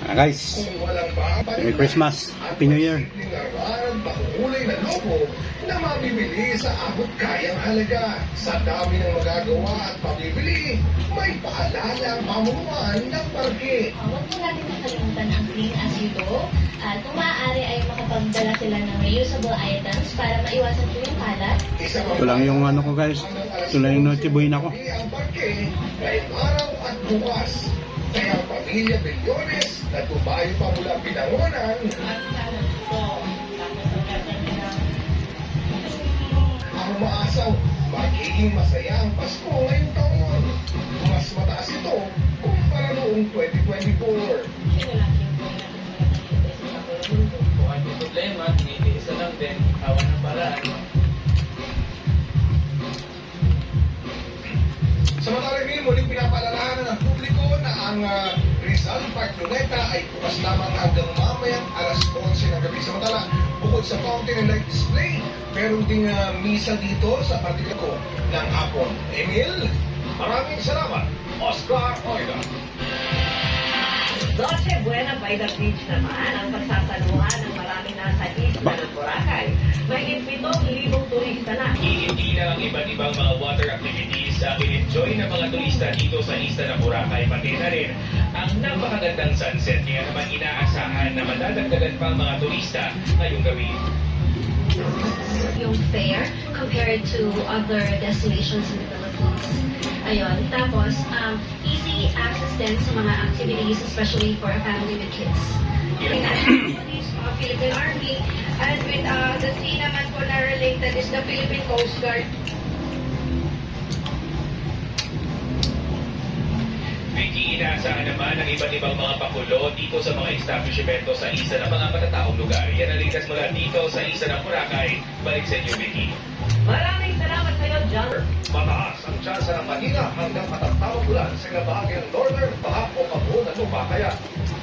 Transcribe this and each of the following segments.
Guys, Merry Christmas, Happy New Year. Pakulay na logo na mabibili sa abot kayang halaga. Sa dami ng magagawa at pabibili, may paalala ang pamumuan ng parke. Huwag po natin nakalimutan ang clean as you go. At kung maaari ay makapagdala sila ng reusable items para maiwasan po yung kalat. Ito lang yung ano ko guys. Ito lang yung Noche Buena ko. Ang parke ngayong araw at bukas. Kaya pamilya Bilyones na tumayo pa mula Binangonan ang umaasaw magiging masaya ang Pasko ngayong taon. Mas mataas ito kumpara noong 2024. Kung ano problema, tinitiisa lang din, awan ng paraan. Samantalang ngayon, muling pinapaalalahanan ng publiko na ang Rizal Park Luneta ay bukas lamang hanggang mamayang alas 11 ng gabi. Samantala, bukod sa fountain and light display, meron ding misa dito sa partika ko ng hapon. Emil, maraming salamat. Oscar Oida. Noche Buena by the Beach naman ang pagsasaluhan ng maraming nasa isla ng Boracay. May 7,000 turista na. Hindi na ang iba't ibang mga water activities ang in-enjoy ng mga turista dito sa isla ng Boracay, pati na rin ang napakagandang sunset. Kaya naman inaasahan na madadagdagan pa ang mga turista ngayong gabi. Yung fare compared to other destinations in the Philippines. Ayun. Tapos, easy access din sa mga activities, especially for a family with kids. Police, Philippine Army, and with the three naman po na related is the Philippine Coast Guard. Vicky, inaasahan naman ang iba't ibang mga pakulo dito sa mga establishmento sa isa ng mga matataong lugar. Yan ang likas mula dito sa isa ng Boracay. Balik sa inyo, Vicky. Maraming salamat sa iyo, John. Mataas ang tsansa ng Manila hanggang matatawag ulan sa bahagi ng northern, baha o kabuo na lupa. Kaya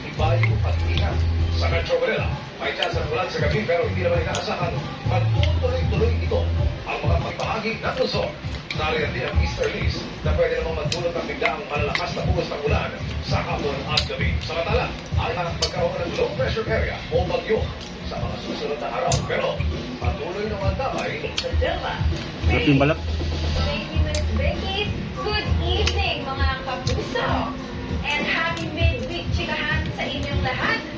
ibayo at ingat. Sa Metro Manila, may tsansa ng ulan sa gabi pero hindi naman inaasahan. Magtutuloy-tuloy ito ang mga pagbahagi ng Luzon. Nariyan din ang easterlies na pwede namang magdulot ng biglaang malalakas na buhos ng ulan sa hapon at gabi. Samantala, ang magkaroon ng low pressure area o bagyo sa mga susunod na araw. Pero patuloy naman damay Sa Dilma. Sarap yung balat. Baby Miss Vicky, good evening mga kapuso! And happy midweek chikahan sa inyong lahat!